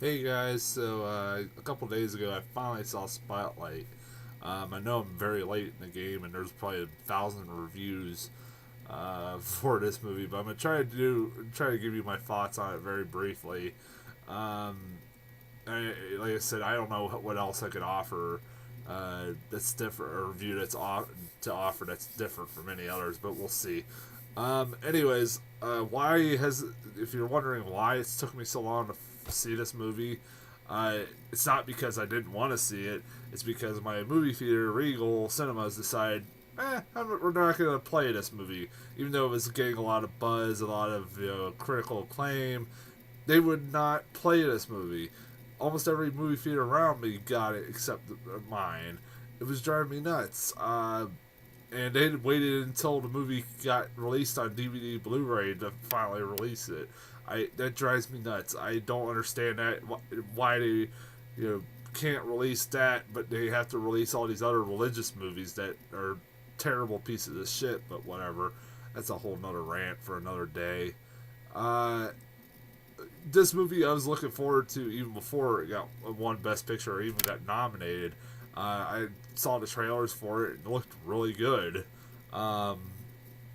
Hey guys, so a couple days ago I finally saw Spotlight. I know I'm very late in the game and there's probably 1,000 reviews for this movie, but I'm gonna try to give you my thoughts on it very briefly. Um, like I said, I don't know what else I could offer that's different, or review to offer that's different from any others, but we'll see. Anyways, why has if you're wondering why it's took me so long to see this movie, it's not because I didn't want to see it. It's because my movie theater, Regal Cinemas, decided, we're not going to play this movie, even though it was getting a lot of buzz, a lot of critical acclaim. They would not play this movie. Almost every movie theater around me got it except mine. It was driving me nuts. And they waited until the movie got released on DVD, Blu-ray to finally release it. That drives me nuts. I don't understand that why they can't release that, but they have to release all these other religious movies that are terrible pieces of shit. But whatever, that's a whole nother rant for another day. Uh, this movie I was looking forward to even before it got won Best Picture or even got nominated. I saw the trailers for it and it looked really good. Um,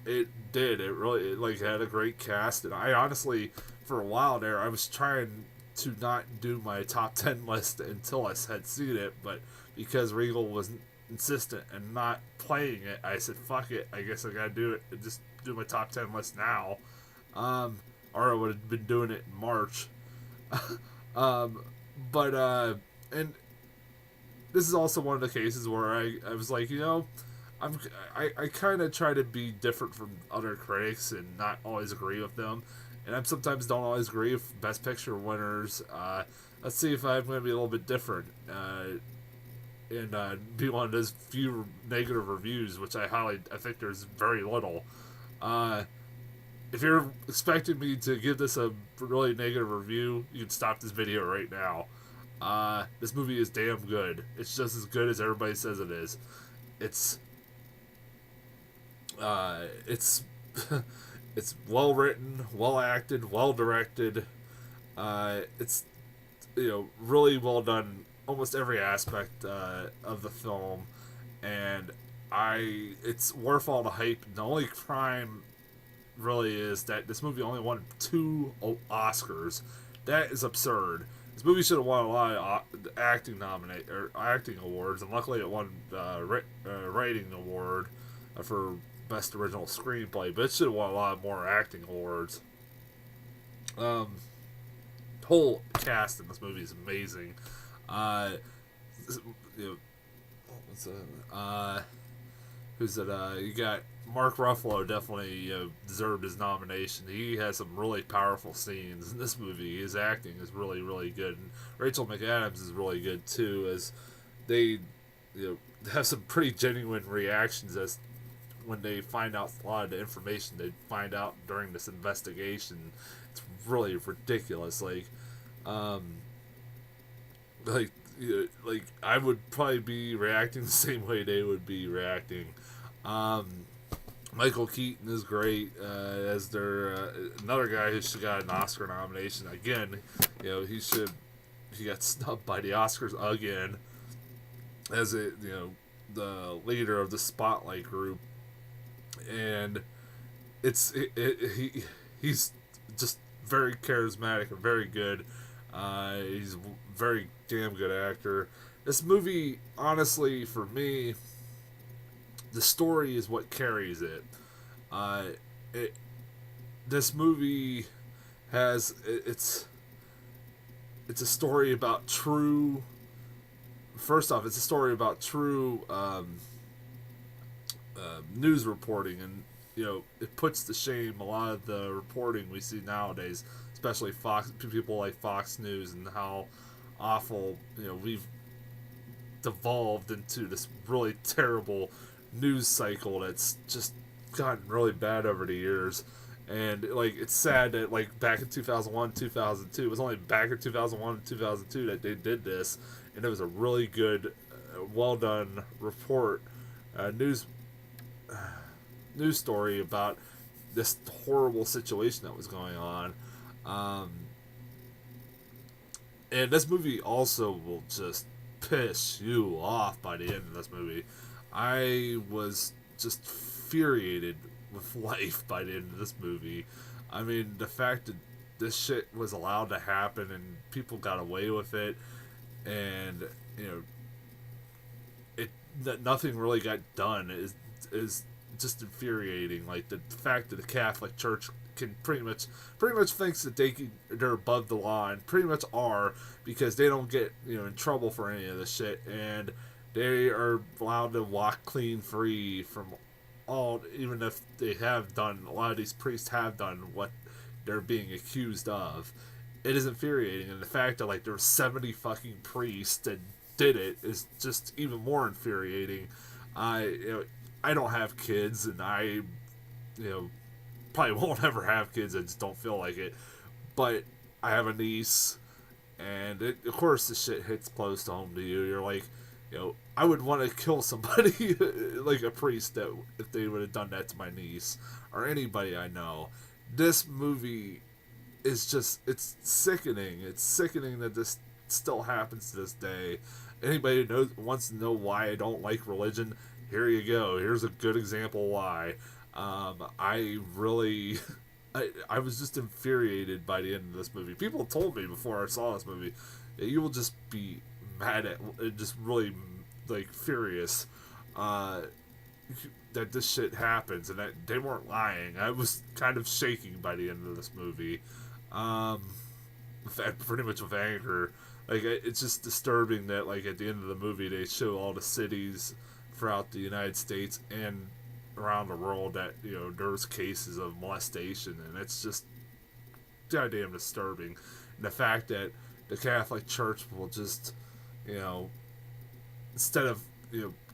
it did. It had a great cast, and I honestly, for a while there, I was trying to not do my top 10 list until I had seen it, but because Regal was insistent and not playing it, I said, "Fuck it. I guess I gotta do it. Just do my top 10 list now." Um, or I would have been doing it in March. um, but and this is also one of the cases where I was like, I kind of try to be different from other critics and not always agree with them, and I sometimes don't always agree with Best Picture winners. Let's see if I'm going to be a little bit different and be one of those few negative reviews, which I think there's very little. Uh, if you're expecting me to give this a really negative review, you can stop this video right now. This movie is damn good. It's just as good as everybody says it is. It's it's it's well written, well acted, well directed. It's really well done. Almost every aspect of the film, and it's worth all the hype. The only crime really is that this movie only won two Oscars. That is absurd. This movie should have won a lot of acting awards, and luckily it won writing award for best original screenplay. But it should have won a lot more acting awards. Um, whole cast in this movie is amazing. Uh, you know, what's that? Who's it? You got Mark Ruffalo definitely deserved his nomination. He has some really powerful scenes in this movie. His acting is really, really good. And Rachel McAdams is really good too, as they have some pretty genuine reactions as when they find out a lot of the information they find out during this investigation. It's really ridiculous. Um, like I would probably be reacting the same way they would be reacting. Um, Michael Keaton is great as their another guy who should got an Oscar nomination again. He got snubbed by the Oscars again as the leader of the Spotlight group, and he's just very charismatic and very good. He's a very damn good actor. This movie, honestly, for me, the story is what carries it. Uh, it this movie has it's a story about true. First off, it's a story about true news reporting, and it puts to shame a lot of the reporting we see nowadays, especially Fox people like Fox News, and how awful we've devolved into this really terrible news cycle that's just gotten really bad over the years. And it's sad that back in 2001, 2002, it was only back in 2001 and 2002 that they did this, and it was a really good, well done report, news news story about this horrible situation that was going on. Um, And this movie also will just piss you off by the end of this movie. I was just infuriated with life by the end of this movie. I mean, the fact that this shit was allowed to happen and people got away with it, and you know, it that nothing really got done is just infuriating. Like the fact that the Catholic Church can pretty much thinks that they're above the law, and pretty much are, because they don't get in trouble for any of this shit, and they are allowed to walk clean free from all, even if they have done, a lot of these priests have done what they're being accused of. It is infuriating, and the fact that like there's 70 fucking priests that did it is just even more infuriating. I don't have kids, and I probably won't ever have kids. I just don't feel like it. But I have a niece, and of course the shit hits close to home to you. You're like, I would want to kill somebody like a priest that if they would have done that to my niece or anybody I know. This movie is just, it's sickening. It's sickening that this still happens to this day. Anybody who wants to know why I don't like religion, here you go. Here's a good example why. I really, I was just infuriated by the end of this movie. People told me before I saw this movie, you will just be mad at, just really like furious that this shit happens, and that they weren't lying. I was kind of shaking by the end of this movie, pretty much with anger. Like, it's just disturbing that like at the end of the movie they show all the cities throughout the United States and around the world that there's cases of molestation, and it's just goddamn disturbing. And the fact that the Catholic Church will just instead of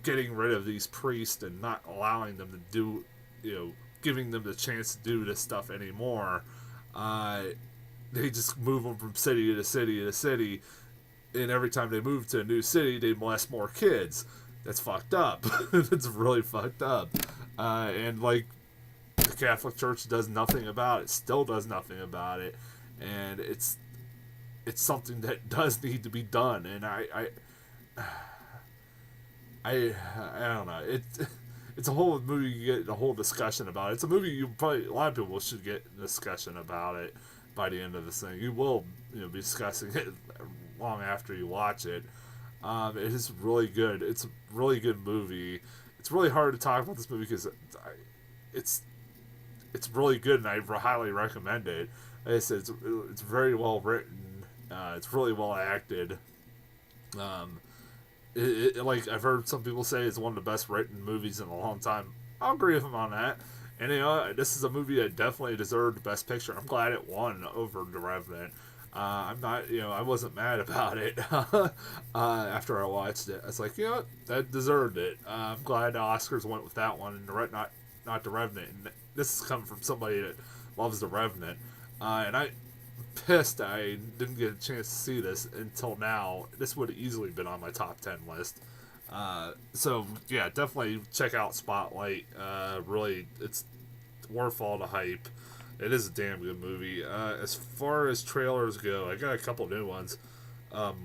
getting rid of these priests and not allowing them to do giving them the chance to do this stuff anymore, they just move them from city to city to city, and every time they move to a new city they molest more kids. That's fucked up. That's really fucked up. And like the Catholic Church does nothing about it, still does nothing about it, and it's something that does need to be done. And I don't know. It's a whole movie. You get a whole discussion about it. It's a movie you probably, a lot of people should get a discussion about it by the end of this thing. You will be discussing it long after you watch it. It is really good. It's a really good movie. It's really hard to talk about this movie because it's really good, and I highly recommend it. Like I said, it's very well written. It's really well acted. Like I've heard some people say it's one of the best written movies in a long time. I'll agree with them on that. And this is a movie that definitely deserved the Best Picture. I'm glad it won over The Revenant. I'm not, I wasn't mad about it after I watched it. I was like, that deserved it. I'm glad the Oscars went with that one and not The Revenant. And this is coming from somebody that loves The Revenant. And I'm pissed I didn't get a chance to see this until now. This would have easily been on my top 10 list. So, yeah, definitely check out Spotlight. Really, it's worth all the hype. It is a damn good movie. As far as trailers go, I got a couple new ones.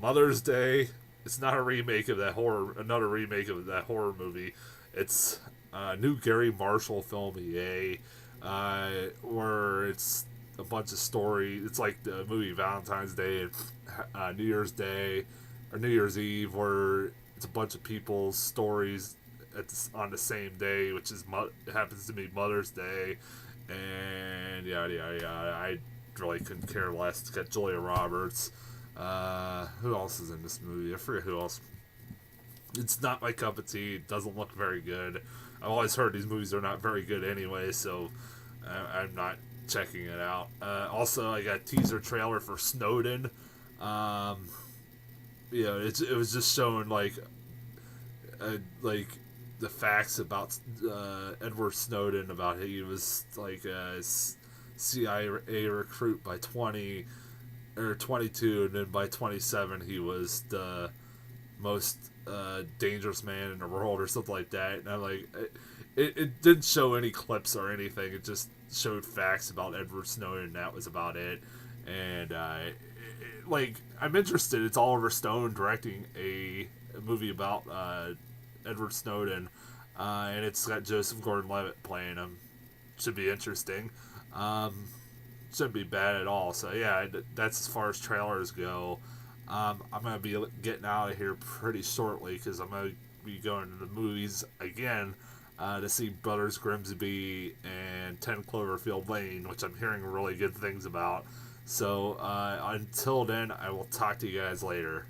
Mother's Day. It's not a remake of another remake of that horror movie. It's a new Gary Marshall film, Yay, where it's a bunch of story. It's like the movie Valentine's Day and New Year's Day or New Year's Eve, where it's a bunch of people's stories on the same day, which is happens to be Mother's Day. And yada yada yada. I really couldn't care less. It's got Julia Roberts. Who else is in this movie? I forget who else. It's not my cup of tea. It doesn't look very good. I've always heard these movies are not very good anyway, so I'm not checking it out. Also, I got a teaser trailer for Snowden. It was just showing like the facts about Edward Snowden, about he was like a CIA recruit by 20 or 22, and then by 27 he was the most dangerous man in the world or something like that. And I'm like, it didn't show any clips or anything. It just showed facts about Edward Snowden, and that was about it. And like, I'm interested. It's Oliver Stone directing a movie about Edward Snowden, and it's got Joseph Gordon-Levitt playing him. Should be interesting. Um, shouldn't be bad at all. So yeah, that's as far as trailers go. I'm gonna be getting out of here pretty shortly because I'm gonna be going to the movies again to see Brothers Grimsby and 10 Cloverfield Lane, which I'm hearing really good things about. So until then, I will talk to you guys later.